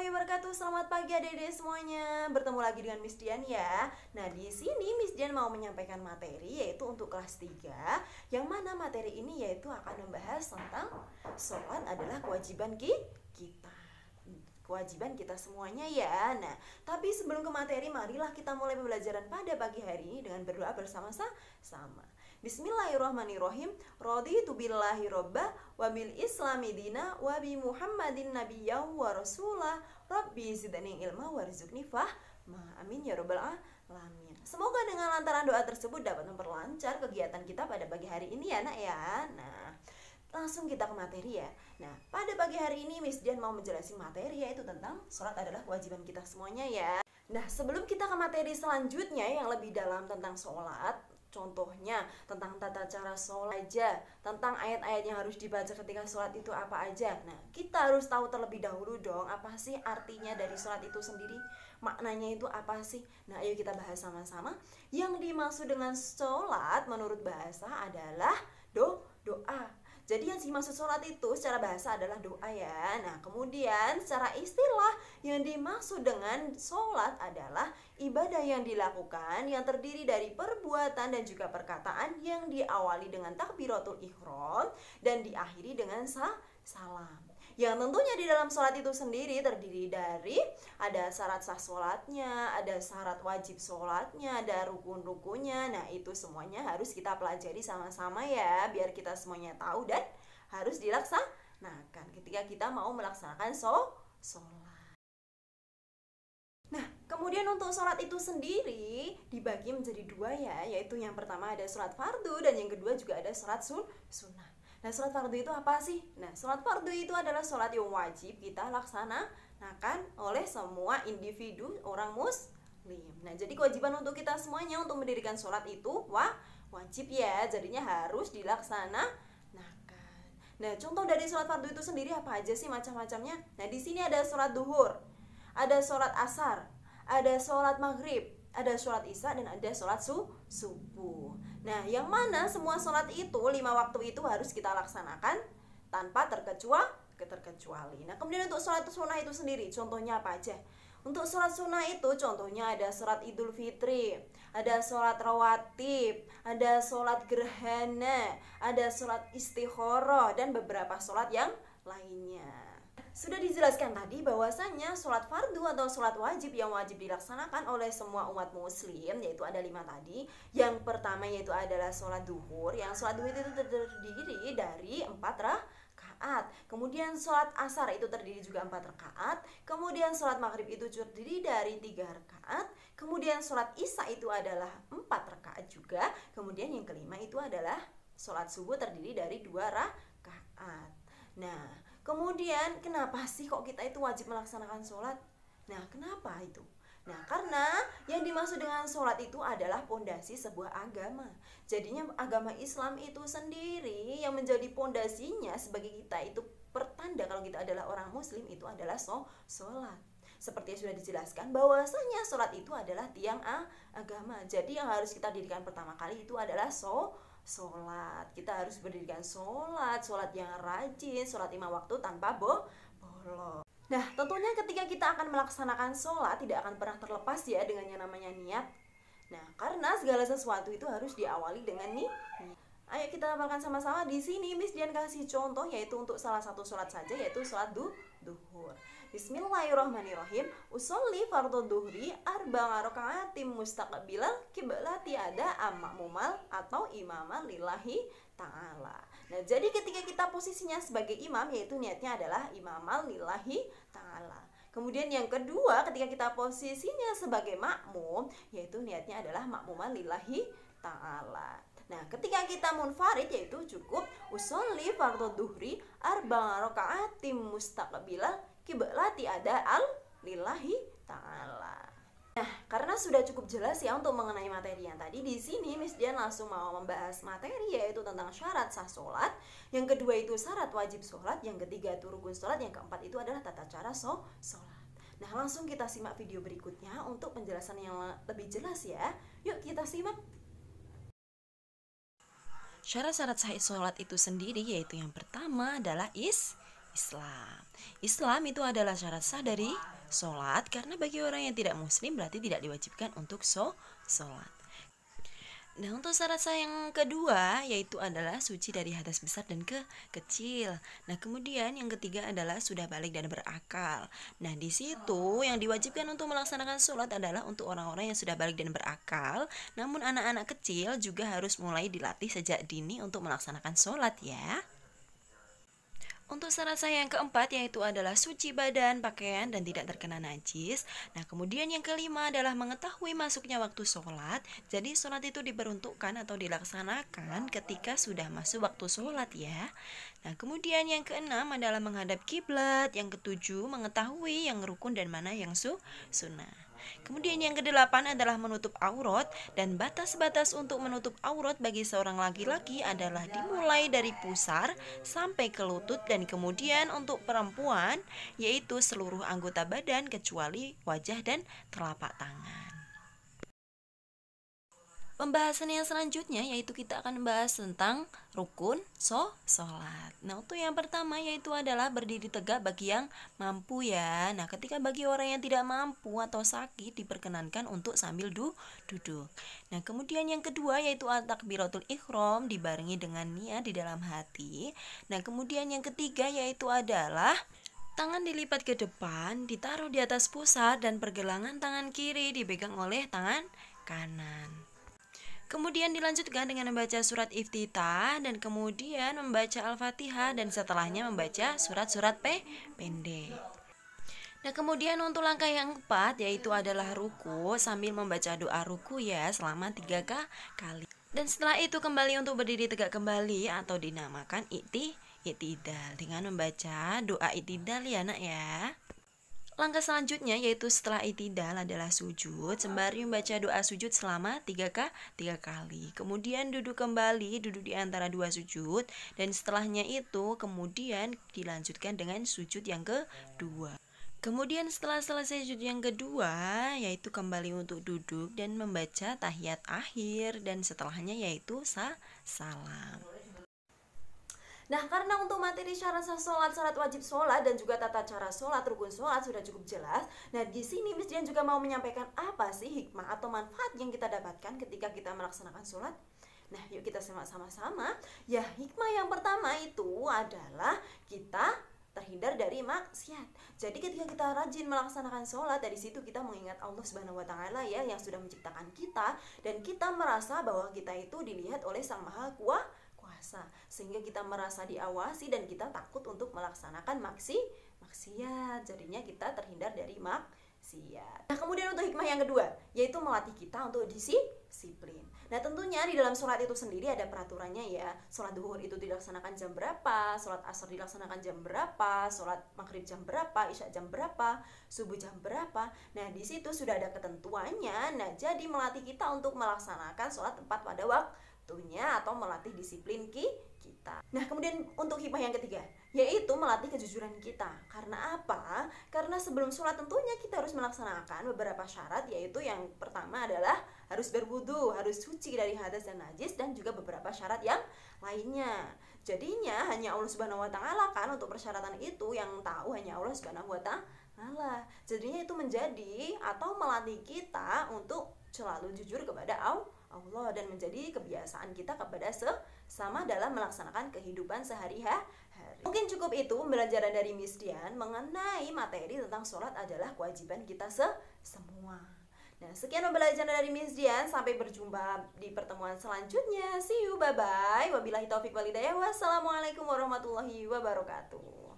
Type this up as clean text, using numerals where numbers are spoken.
warahmatullahi wabarakatuh. Selamat pagi adik-adik semuanya. Bertemu lagi dengan Miss Dian ya. Nah, di sini Miss Dian mau menyampaikan materi yaitu untuk kelas 3, yang mana materi ini yaitu akan membahas tentang sholat adalah kewajiban kita. Kewajiban kita semuanya ya. Nah, tapi sebelum ke materi, marilah kita mulai pembelajaran pada pagi hari ini dengan berdoa bersama-sama. Bismillahirrahmanirrahim. Raditu billahi robba wa bil islami dina wa bi Muhammadin nabiyya wa rasulah. Rabbi zidni ilma warzuqni fahma. Amin ya rabbal alamin. Semoga dengan lantaran doa tersebut dapat memperlancar kegiatan kita pada pagi hari ini ya nak ya. Nah, langsung kita ke materi ya. Nah, pada pagi hari ini Miss Dian mau menjelaskan materi yaitu tentang sholat adalah kewajiban kita semuanya ya. Nah, sebelum kita ke materi selanjutnya yang lebih dalam tentang sholat, contohnya tentang tata cara sholat aja, tentang ayat-ayat yang harus dibaca ketika sholat itu apa aja. Nah, kita harus tahu terlebih dahulu dong, apa sih artinya dari sholat itu sendiri, maknanya itu apa sih. Nah, ayo kita bahas sama-sama. Yang dimaksud dengan sholat menurut bahasa adalah doa. Jadi yang dimaksud sholat itu secara bahasa adalah doa ya. Nah, kemudian secara istilah yang dimaksud dengan sholat adalah ibadah yang dilakukan yang terdiri dari perbuatan dan juga perkataan yang diawali dengan takbiratul ihram dan diakhiri dengan salam. Yang tentunya di dalam sholat itu sendiri terdiri dari ada syarat sah sholatnya, ada syarat wajib sholatnya, ada rukun-rukunnya. Nah, itu semuanya harus kita pelajari sama-sama ya, biar kita semuanya tahu dan harus dilaksanakan ketika kita mau melaksanakan sholat. Nah, kemudian untuk sholat itu sendiri dibagi menjadi dua ya, yaitu yang pertama ada sholat fardu dan yang kedua juga ada sholat sunnah. Nah, sholat fardu itu apa sih? Nah, sholat fardu itu adalah sholat yang wajib kita laksanakan oleh semua individu orang muslim. Nah, jadi kewajiban untuk kita semuanya untuk mendirikan sholat itu wajib ya, jadinya harus dilaksanakan. Nah, contoh dari sholat fardu itu sendiri apa aja sih macam-macamnya? Nah, di sini ada sholat duhur, ada sholat asar, ada sholat maghrib, ada sholat isya, dan ada sholat subuh. Nah, yang mana semua sholat itu 5 waktu itu harus kita laksanakan tanpa terkecuali. Nah, kemudian untuk sholat sunnah itu sendiri, contohnya apa aja? Untuk sholat sunnah itu contohnya ada sholat idul fitri, ada sholat rawatib, ada sholat gerhana, ada sholat istikharah, dan beberapa sholat yang lainnya. Sudah dijelaskan tadi bahwasanya sholat fardu atau sholat wajib yang wajib dilaksanakan oleh semua umat muslim yaitu ada 5 tadi. Yang pertama yaitu adalah sholat duhur, yang sholat duhur itu terdiri dari 4 rakaat. Kemudian sholat asar itu terdiri juga 4 rakaat. Kemudian sholat maghrib itu terdiri dari 3 rakaat. Kemudian sholat isya itu adalah 4 rakaat juga. Kemudian yang kelima itu adalah sholat subuh terdiri dari 2 rakaat. Nah, kemudian kenapa sih kok kita itu wajib melaksanakan sholat? Nah, kenapa itu? Nah, karena yang dimaksud dengan sholat itu adalah pondasi sebuah agama. Jadinya agama Islam itu sendiri yang menjadi pondasinya sebagai kita itu pertanda kalau kita adalah orang muslim itu adalah sholat. Seperti yang sudah dijelaskan bahwasanya sholat itu adalah tiang agama. Jadi yang harus kita dirikan pertama kali itu adalah sholat. Kita harus berdirikan sholat yang rajin, sholat 5 waktu tanpa bolong. Nah, tentunya ketika kita akan melaksanakan sholat tidak akan pernah terlepas ya dengan yang namanya niat. Nah, karena segala sesuatu itu harus diawali dengan niat. Ayo kita amalkan sama-sama. Di sini Miss Dian kasih contoh yaitu untuk salah satu sholat saja yaitu sholat duhur. Bismillahirrahmanirrahim. Usolli fardhu duhri arba'a raka'atim mustaqbilal kiblati ada ammumal atau imaman lillahi ta'ala. Nah, jadi ketika kita posisinya sebagai imam yaitu niatnya adalah imaman lillahi ta'ala. Kemudian yang kedua ketika kita posisinya sebagai makmum yaitu niatnya adalah makmuman lillahi ta'ala. Nah, ketika kita munfarid yaitu cukup usolli fardhu duhri arba'a raka'atim mustaqbilal kiblati ada lillahi ta'ala. Nah, karena sudah cukup jelas ya untuk mengenai materi yang tadi, di sini Miss Dian langsung mau membahas materi yaitu tentang syarat sah sholat. Yang kedua itu syarat wajib sholat, yang ketiga itu rukun sholat, yang keempat itu adalah tata cara sholat. Nah, langsung kita simak video berikutnya untuk penjelasan yang lebih jelas ya. Yuk kita simak. Syarat-syarat sahih sholat itu sendiri yaitu yang pertama adalah Islam. Islam itu adalah syarat sah dari sholat, karena bagi orang yang tidak muslim berarti tidak diwajibkan untuk sholat. Nah, untuk syarat sah yang kedua yaitu adalah suci dari hadas besar dan kecil. Nah, kemudian yang ketiga adalah sudah balik dan berakal. Nah, di situ yang diwajibkan untuk melaksanakan sholat adalah untuk orang-orang yang sudah balik dan berakal. Namun anak-anak kecil juga harus mulai dilatih sejak dini untuk melaksanakan sholat ya. Untuk syarat sah yang keempat yaitu adalah suci badan, pakaian, dan tidak terkena najis. Nah, kemudian yang kelima adalah mengetahui masuknya waktu sholat. Jadi sholat itu diperuntukkan atau dilaksanakan ketika sudah masuk waktu sholat ya. Nah, kemudian yang keenam adalah menghadap kiblat. Yang ketujuh mengetahui yang rukun dan mana yang sunnah. Kemudian yang kedelapan adalah menutup aurat, dan batas-batas untuk menutup aurat bagi seorang laki-laki adalah dimulai dari pusar sampai ke lutut, dan kemudian untuk perempuan yaitu seluruh anggota badan kecuali wajah dan telapak tangan. Pembahasan yang selanjutnya yaitu kita akan membahas tentang rukun sholat. Nah, untuk yang pertama yaitu adalah berdiri tegak bagi yang mampu ya. Nah, ketika bagi orang yang tidak mampu atau sakit diperkenankan untuk sambil duduk. Nah, kemudian yang kedua yaitu at-takbiratul ihram dibarengi dengan niat di dalam hati. Nah, kemudian yang ketiga yaitu adalah tangan dilipat ke depan, ditaruh di atas pusar, dan pergelangan tangan kiri dipegang oleh tangan kanan. Kemudian dilanjutkan dengan membaca surat iftitah, dan kemudian membaca Al-Fatihah, dan setelahnya membaca surat-surat pendek. Nah, kemudian untuk langkah yang keempat yaitu adalah ruku sambil membaca doa ruku ya selama 3 kali. Dan setelah itu kembali untuk berdiri tegak kembali atau dinamakan i'tidal dengan membaca doa i'tidal ya nak ya. Langkah selanjutnya yaitu setelah i'tidal adalah sujud sembari membaca doa sujud selama 3 kali. Kemudian duduk kembali, duduk di antara dua sujud, dan setelahnya itu kemudian dilanjutkan dengan sujud yang kedua. Kemudian setelah selesai sujud yang kedua yaitu kembali untuk duduk dan membaca tahiyat akhir, dan setelahnya yaitu salam. Nah, karena untuk materi syarat sah sholat, syarat wajib sholat, dan juga tata cara sholat, rukun sholat sudah cukup jelas. Nah, di sini Miss Dian juga mau menyampaikan apa sih hikmah atau manfaat yang kita dapatkan ketika kita melaksanakan sholat. Nah, yuk kita simak sama-sama. Ya, hikmah yang pertama itu adalah kita terhindar dari maksiat. Jadi ketika kita rajin melaksanakan sholat, dari situ kita mengingat Allah Subhanahu wa Ta'ala ya, yang sudah menciptakan kita, dan kita merasa bahwa kita itu dilihat oleh Sang Maha Kuasa, sehingga kita merasa diawasi dan kita takut untuk melaksanakan maksiat. Jadinya kita terhindar dari maksiat. Nah, kemudian untuk hikmah yang kedua yaitu melatih kita untuk disiplin. Nah, tentunya di dalam sholat itu sendiri ada peraturannya ya. Sholat duhur itu dilaksanakan jam berapa, sholat asar dilaksanakan jam berapa, sholat maghrib jam berapa, isya jam berapa, subuh jam berapa. Nah, di situ sudah ada ketentuannya. Nah, jadi melatih kita untuk melaksanakan sholat tepat pada waktunya atau melatih disiplin kita. Nah, kemudian untuk hikmah yang ketiga yaitu melatih kejujuran kita. Karena apa? Karena sebelum sholat tentunya kita harus melaksanakan beberapa syarat, yaitu yang pertama adalah harus berwudu, harus suci dari hadas dan najis, dan juga beberapa syarat yang lainnya. Jadinya hanya Allah Subhanahu wa Ta'ala kan untuk persyaratan itu, yang tahu hanya Allah Subhanahu wa Ta'ala. Jadinya itu menjadi atau melatih kita untuk selalu jujur kepada Allah dan menjadi kebiasaan kita kepada sesama dalam melaksanakan kehidupan sehari-hari. Mungkin cukup itu pembelajaran dari Miss Dian mengenai materi tentang sholat adalah kewajiban kita semua. Nah, sekian pembelajaran dari Miss Dian. Sampai berjumpa di pertemuan selanjutnya. See you, bye-bye. Wabillahi taufiq walhidayah. Wassalamualaikum warahmatullahi wabarakatuh.